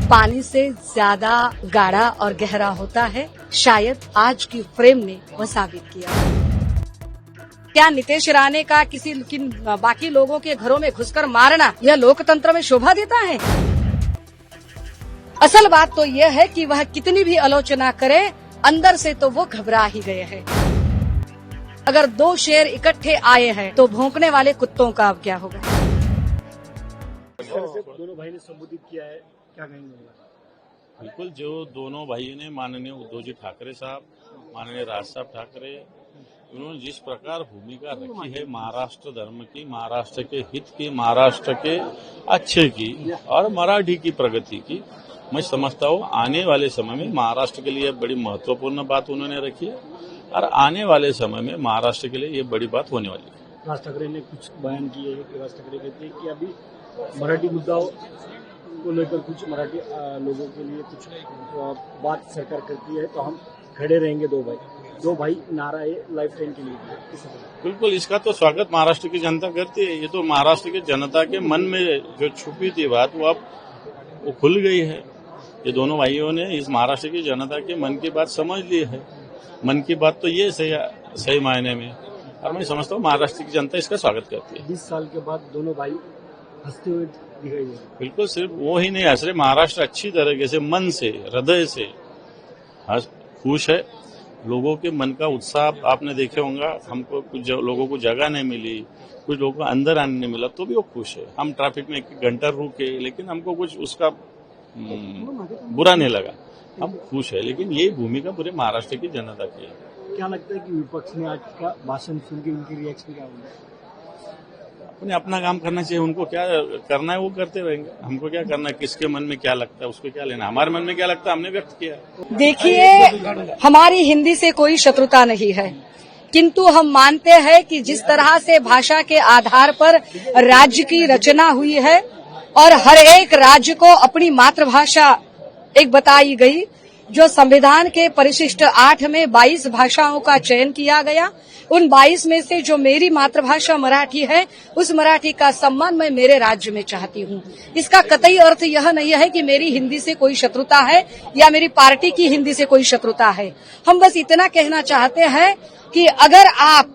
पानी से ज्यादा गाढ़ा और गहरा होता है, शायद आज की फ्रेम ने वह साबित किया। क्या नीतीश राणे का बाकी लोगों के घरों में घुसकर मारना यह लोकतंत्र में शोभा देता है? असल बात तो यह है कि वह कितनी भी आलोचना करे, अंदर से तो वो घबरा ही गए हैं। अगर दो शेर इकट्ठे आए हैं तो भौंकने वाले कुत्तों का अब क्या होगा? दोनों भाई ने संबोधित किया है, क्या कहेंगे? बिल्कुल, जो दोनों भाइयों ने माननीय उद्धव जी ठाकरे साहब, माननीय राज साहब ठाकरे, उन्होंने जिस प्रकार भूमिका रखी है महाराष्ट्र धर्म की, महाराष्ट्र के हित की, महाराष्ट्र के अच्छे की और मराठी की प्रगति की, मैं समझता हूँ आने वाले समय में महाराष्ट्र के लिए बड़ी महत्वपूर्ण बात उन्होंने रखी है और आने वाले समय में महाराष्ट्र के लिए ये बड़ी बात होने वाली है। राज ठाकरे ने कुछ बयान किए हैं कि राज ठाकरे कहते हैं कि अभी मराठी मुद्दाओं को लेकर कुछ मराठी लोगों के लिए कुछ बात सरकार करती है तो हम खड़े रहेंगे। दो भाई नारा है लाइफ टाइम के लिए। बिल्कुल, इसका तो स्वागत महाराष्ट्र की जनता करती है। ये तो महाराष्ट्र की जनता के मन में जो छुपी थी बात वो अब वो खुल गई है। ये दोनों भाइयों ने इस महाराष्ट्र की जनता के मन की बात समझ ली है। मन की बात तो ये सही मायने में, और मैं समझता हूँ महाराष्ट्र की जनता इसका स्वागत करती है। 20 साल के बाद दोनों भाई हंसते हुए दिखाई दे। बिल्कुल, सिर्फ वो ही नहीं हंस रहे, महाराष्ट्र अच्छी तरीके से मन से हृदय से खुश है। लोगों के मन का उत्साह आपने देखे होंगे। हमको कुछ लोगों को जगह नहीं मिली, कुछ लोगों को अंदर आने नहीं मिला, तो भी वो खुश है। हम ट्रैफिक में 1 घंटा रुके लेकिन हमको कुछ उसका बुरा नहीं लगा, हम खुश है। लेकिन ये भूमिका पूरे महाराष्ट्र की जनता की है। क्या लगता है कि विपक्ष ने आज का भाषण सुन के उनकी रिएक्शन क्या होगा? उन्हें अपना काम करना चाहिए, उनको क्या करना है वो करते रहेंगे। हमको क्या करना है, किसके मन में क्या लगता है उसको क्या लेना, हमारे मन में क्या लगता है हमने व्यक्त किया। देखिए, हमारी हिंदी से कोई शत्रुता नहीं है, किंतु हम मानते हैं कि जिस तरह से भाषा के आधार पर राज्य की रचना हुई है और हर एक राज्य को अपनी मातृभाषा एक बताई गई, जो संविधान के परिशिष्ट 8 में 22 भाषाओं का चयन किया गया, उन 22 में से जो मेरी मातृभाषा मराठी है, उस मराठी का सम्मान मैं मेरे राज्य में चाहती हूँ। इसका कतई अर्थ यह नहीं है कि मेरी हिंदी से कोई शत्रुता है या मेरी पार्टी की हिंदी से कोई शत्रुता है। हम बस इतना कहना चाहते हैं कि अगर आप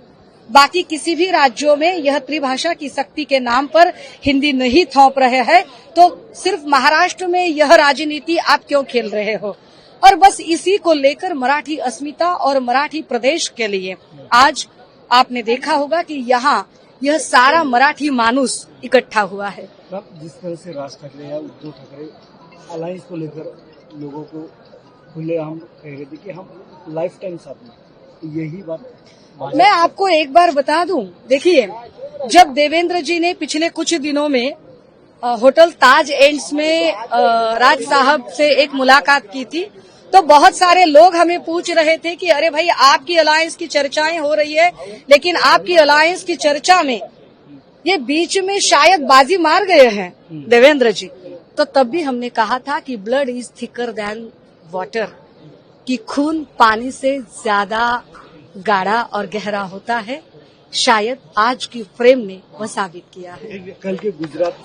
बाकी किसी भी राज्यों में यह त्रिभाषा की शक्ति के नाम पर हिंदी नहीं थोप रहे हैं, तो सिर्फ महाराष्ट्र में यह राजनीति आप क्यों खेल रहे हो? और बस इसी को लेकर मराठी अस्मिता और मराठी प्रदेश के लिए आज आपने देखा होगा कि यहाँ यह सारा मराठी मानुस इकट्ठा हुआ है। जिस तरह से राज ठाकरे या उद्धव ठाकरे अलायंस को लेकर लोगों को खुले हम कह रहे थे कि हम लाइफ टाइम साथ में, यही बात मैं आपको एक बार बता दूं। देखिए, जब देवेंद्र जी ने पिछले कुछ दिनों में होटल ताज एंड्स में राज साहब से एक मुलाकात की थी, तो बहुत सारे लोग हमें पूछ रहे थे कि अरे भाई, आपकी अलायंस की चर्चाएं हो रही है, लेकिन आपकी अलायंस की चर्चा में ये बीच में शायद बाजी मार गए हैं देवेंद्र जी। तो तब भी हमने कहा था कि blood is thicker than water, कि खून पानी से ज्यादा गाढ़ा और गहरा होता है, शायद आज की फ्रेम ने वह साबित किया है। कल के गुजरात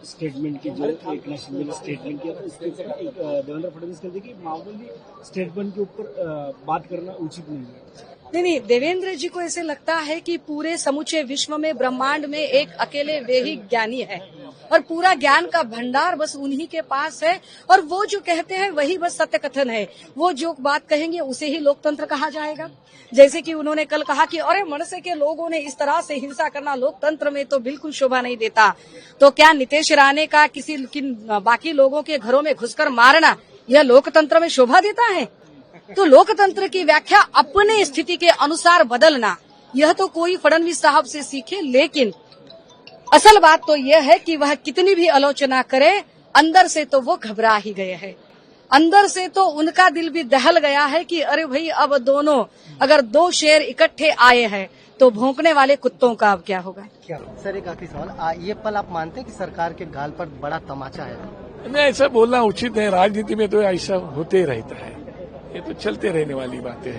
स्टेटमेंट की जो एक नेशनल स्टेटमेंट किया, उसके ऊपर देवेंद्र फडणवीस कहते कि मामूली स्टेटमेंट के ऊपर बात करना उचित नहीं है। नहीं, देवेंद्र जी को ऐसे लगता है कि पूरे समूचे विश्व में, ब्रह्मांड में एक अकेले वे ही ज्ञानी है और पूरा ज्ञान का भंडार बस उन्हीं के पास है, और वो जो कहते हैं वही बस सत्य कथन है। वो जो बात कहेंगे उसे ही लोकतंत्र कहा जाएगा। जैसे कि उन्होंने कल कहा कि अरे, मनसे के लोगों ने इस तरह से हिंसा करना लोकतंत्र में तो बिल्कुल शोभा नहीं देता। तो क्या नीतीश राणे का बाकी लोगों के घरों में घुसकर मारना यह लोकतंत्र में शोभा देता है? तो लोकतंत्र की व्याख्या अपने स्थिति के अनुसार बदलना, यह तो कोई फडणवीस साहब से सीखे। लेकिन असल बात तो यह है कि वह कितनी भी आलोचना करे, अंदर से तो वो घबरा ही गए हैं। अंदर से तो उनका दिल भी दहल गया है कि अरे भाई, अब अगर दो शेर इकट्ठे आए हैं तो भौंकने वाले कुत्तों का अब क्या होगा? सर, एक आखिरी सवाल, ये पल आप मानते हैं कि सरकार के गाल पर बड़ा तमाचा है? नहीं, ऐसा बोलना उचित है। राजनीति में तो ऐसा होते रहता है, ये तो चलते रहने वाली बातें हैं।